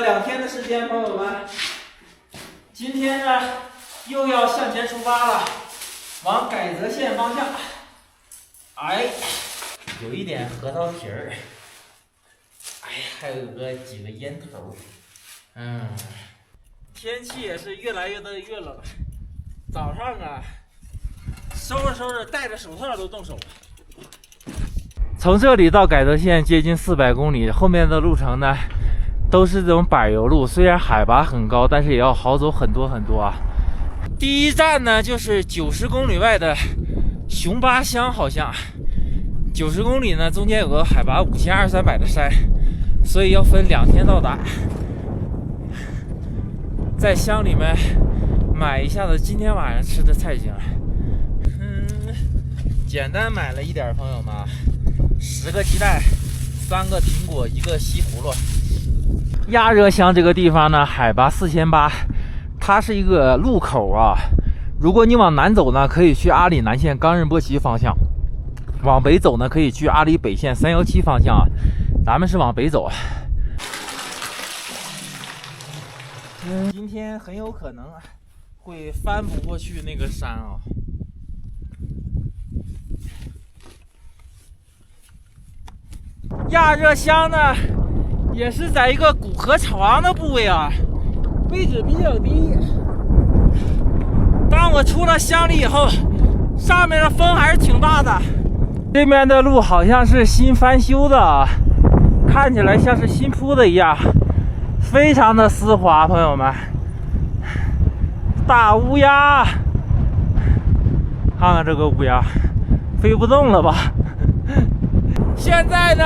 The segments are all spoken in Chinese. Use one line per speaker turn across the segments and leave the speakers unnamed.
了2天的时间，朋友们。今天呢，又要向前出发了，往改泽县方向。哎，有一点核桃皮儿，哎，还有几个烟头。天气也是越来越冷。早上啊，收拾，戴着手套都动手了。从这里到改泽县接近400公里，后面的路程呢都是这种柏油路，虽然海拔很高，但是也要好走很多啊。第一站呢就是90公里外的熊八乡，好像90公里呢，中间有个海拔5200-5300的山，所以要分2天到达。在乡里面买一下子今天晚上吃的菜行。简单买了一点，朋友们，10个鸡蛋，3个苹果，1个西葫芦。亚热乡这个地方呢，海拔4800，它是一个路口啊。如果你往南走呢，可以去阿里南县冈仁波齐方向；往北走呢，可以去阿里北县317方向啊。咱们是往北走。今天很有可能会翻不过去那个山啊。亚热乡呢，也是在一个古河床的部位啊，位置比较低。当我出了乡里以后，上面的风还是挺大的。这边的路好像是新翻修的啊，看起来像是新铺的一样，非常的丝滑，朋友们。大乌鸦，看看这个乌鸦，飞不动了吧？现在呢，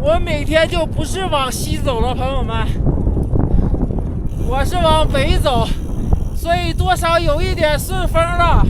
我每天就不是往西走了，朋友们，我是往北走，所以多少有一点顺风了。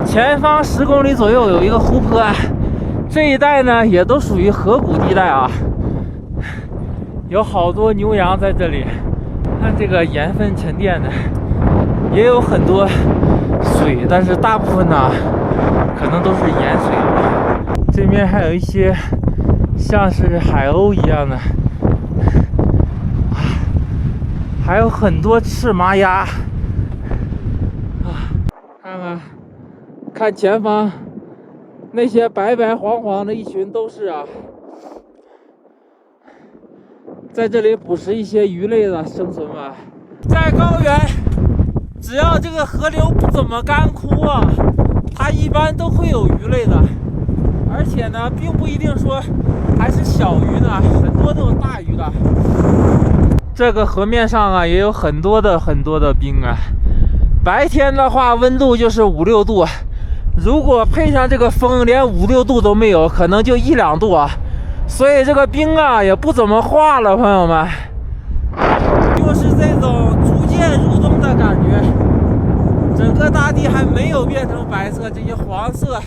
前方10公里左右有一个湖泊，这一带呢也都属于河谷地带啊，有好多牛羊在这里。看这个盐分沉淀的，也有很多水，但是大部分呢可能都是盐水。这边还有一些像是海鸥一样的，还有很多赤麻鸭看前方那些白白黄黄的一群都是啊，在这里捕食一些鱼类的生存吧。在高原，只要这个河流不怎么干枯啊，它一般都会有鱼类的，而且呢并不一定说还是小鱼呢，很多都有大鱼的。这个河面上啊也有很多的冰啊，白天的话温度就是5-6度，如果配上这个风，连5-6度都没有，可能就1-2度啊，所以这个冰啊也不怎么化了，朋友们。就是这种逐渐入冬的感觉，整个大地还没有变成白色，这些黄色，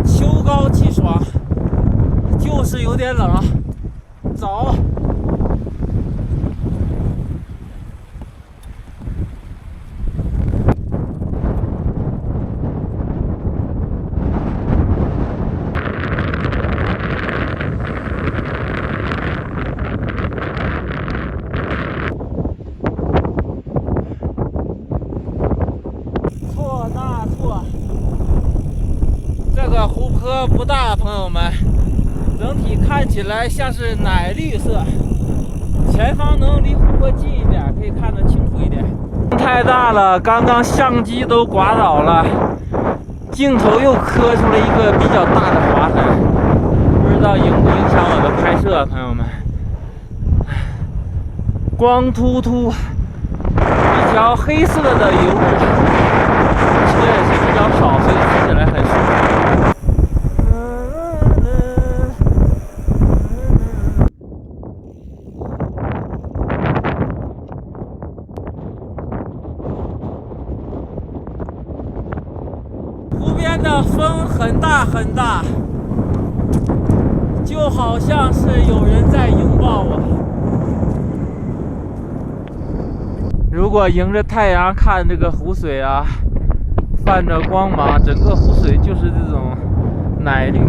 秋高气爽，就是有点冷。走。这个湖泊不大，朋友们，整体看起来像是奶绿色。前方能离湖泊近一点，可以看得清楚一点。风太大了，刚刚相机都刮倒了，镜头又磕出了一个比较大的划痕，不知道影不影响我的拍摄，朋友们。光秃秃，一条黑色的油路，车也是比较少，所以骑起来很舒服。湖边的风很大很大，就好像是有人在拥抱我。如果迎着太阳看这个湖水啊，泛着光芒，整个湖水就是这种奶绿，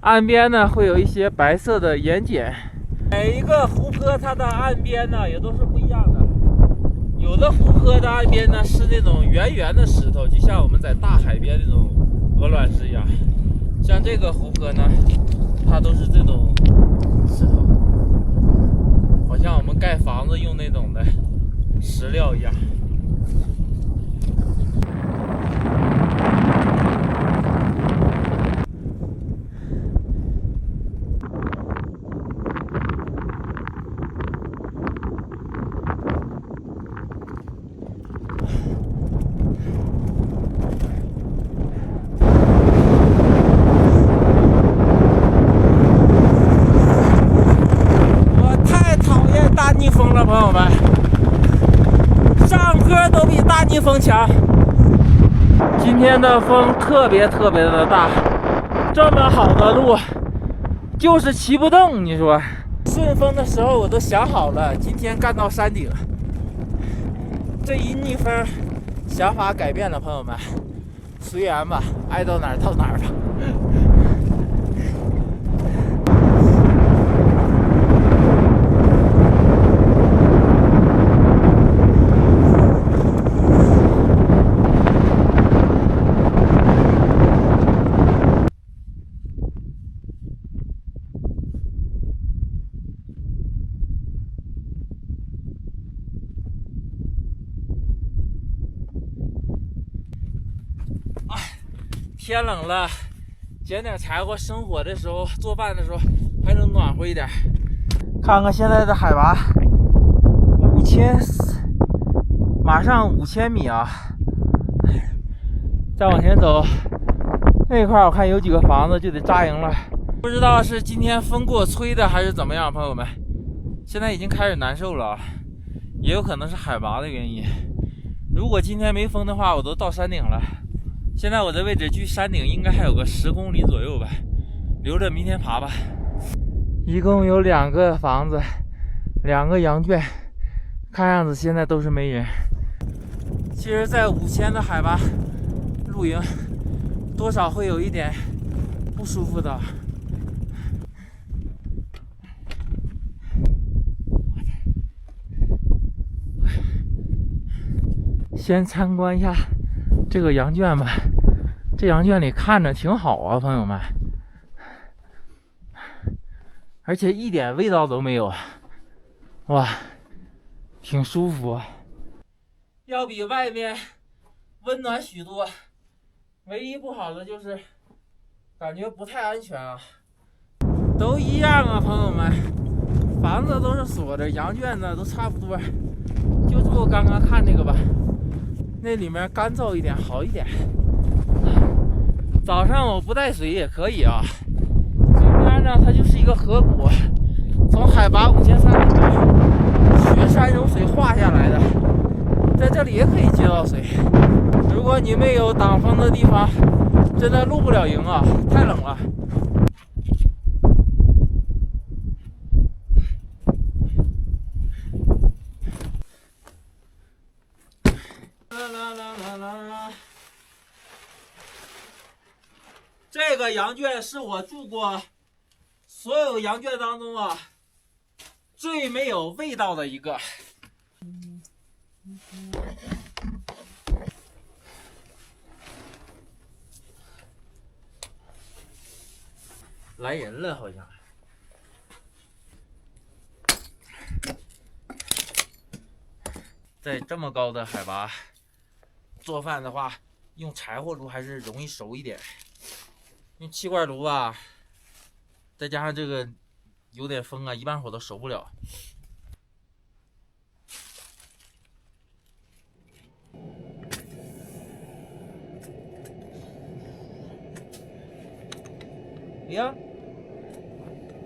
岸边呢会有一些白色的盐碱。每一个湖泊它的岸边呢也都是不一样的，有的湖泊的岸边呢是那种圆圆的石头，就像我们在大海边那种鹅卵石一样。像这个湖泊呢，它都是这种石头，好像我们盖房子用那种的石料一样。逆风了，朋友们，上坡都比大逆风强。今天的风特别的大，这么好的路就是骑不动。你说顺风的时候我都想好了，今天干到山顶。这一逆风，想法改变了，朋友们，随缘吧，爱到哪儿到哪儿吧。天冷了，捡点柴火生火的时候，做饭的时候还能暖和一点。看看现在的海拔5000，马上5000米啊！再往前走，那块我看有几个房子就得扎营了。不知道是今天风给我吹的还是怎么样，朋友们，现在已经开始难受了，也有可能是海拔的原因。如果今天没风的话，我都到山顶了。现在我的位置距山顶应该还有个10公里左右吧，留着明天爬吧。一共有2个房子，2个羊圈，看样子现在都是没人。其实在5000的海拔露营多少会有一点不舒服的。先参观一下这个羊圈吧，这羊圈里看着挺好啊，朋友们，而且一点味道都没有，哇，挺舒服啊，要比外面温暖许多。唯一不好的就是感觉不太安全啊。都一样啊，朋友们，房子都是锁的，羊圈呢都差不多，就住刚刚看那个吧。那里面干燥一点，好一点。早上我不带水也可以啊。这边呢，它就是一个河谷，从海拔5300米雪山融水化下来的，在这里也可以接到水。如果你没有挡风的地方，真的露不了营啊，太冷了。这个羊圈是我住过所有羊圈当中啊最没有味道的一个。来人了，好像。在这么高的海拔做饭的话，用柴火炉还是容易熟一点。用气罐炉吧，再加上这个有点风啊，一般火都熟不了。哎呀，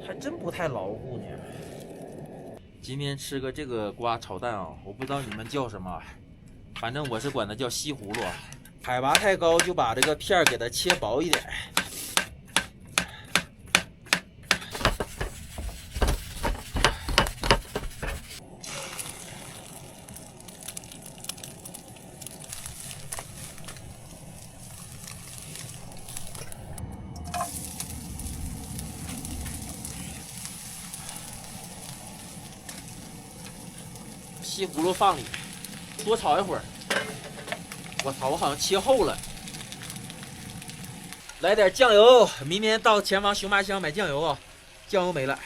还真不太牢固呢。今天吃个这个瓜炒蛋啊，我不知道你们叫什么，反正我是管它叫西葫芦。海拔太高，就把这个片儿给它切薄一点。西葫芦放里，多炒一会儿。我操，我好像切厚了。来点酱油，明天到前方熊麻香买酱油啊，酱油没了。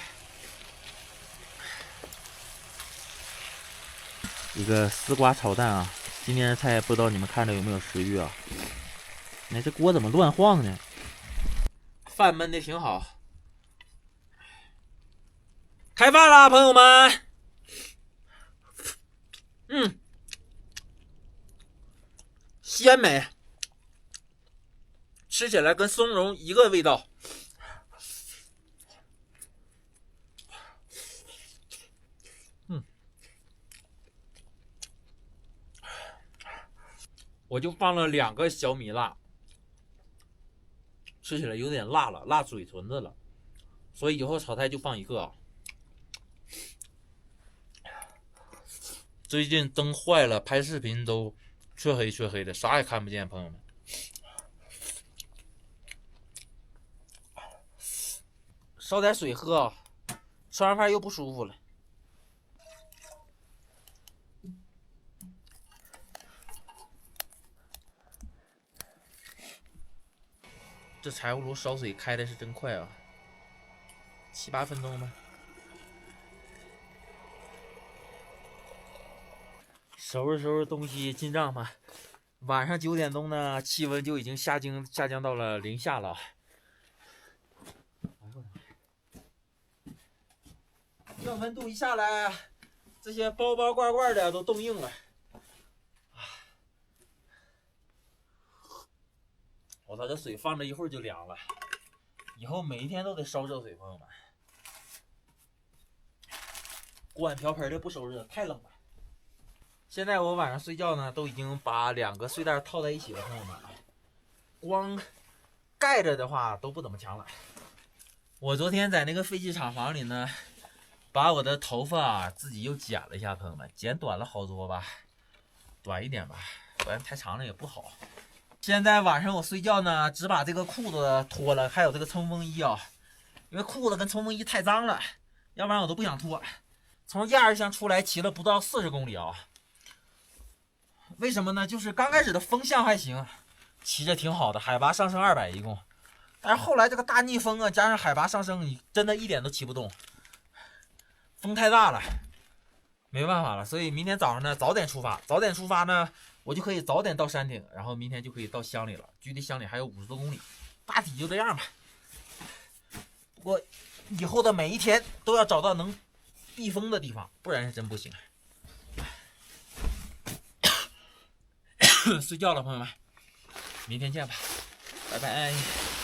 一个丝瓜炒蛋啊，今天的菜不知道你们看着有没有食欲啊？你这锅怎么乱晃呢？饭焖的挺好。开饭啦，朋友们！鲜美，吃起来跟松茸一个味道。我就放了2个小米辣，吃起来有点辣了，辣嘴唇子了，所以以后炒菜就放1个啊。最近灯坏了，拍视频都黢黑的，啥也看不见，朋友们。烧点水喝啊，吃完饭又不舒服了。这柴火炉烧水开的是真快啊，7、8分钟吧。收拾东西进帐吧。晚上9点钟呢，气温就已经下降到了零下了。这温度一下来，这些包罐的都冻硬了。我操，这水放着一会儿就凉了，以后每一天都得烧热水，朋友们。锅碗瓢盆的不收拾，太冷了。现在我晚上睡觉呢，都已经把2个睡袋套在一起了，朋友们。光盖着的话都不怎么强了。我昨天在那个飞机厂房里呢，把我的头发自己又剪了一下，朋友们，剪短了好多吧，短一点吧，不然太长了也不好。现在晚上我睡觉呢，只把这个裤子脱了，还有这个冲锋衣啊，因为裤子跟冲锋衣太脏了，要不然我都不想脱。从亚尔乡出来骑了不到40公里啊，为什么呢？就是刚开始的风向还行，骑着挺好的，海拔上升200一共，但是后来这个大逆风啊，加上海拔上升，你真的一点都骑不动，风太大了，没办法了。所以明天早上呢，早点出发呢，我就可以早点到山顶，然后明天就可以到乡里了，距离乡里还有50多公里，大体就这样吧。不过以后的每一天都要找到能避风的地方，不然是真不行。睡觉了，朋友们，明天见吧，拜拜。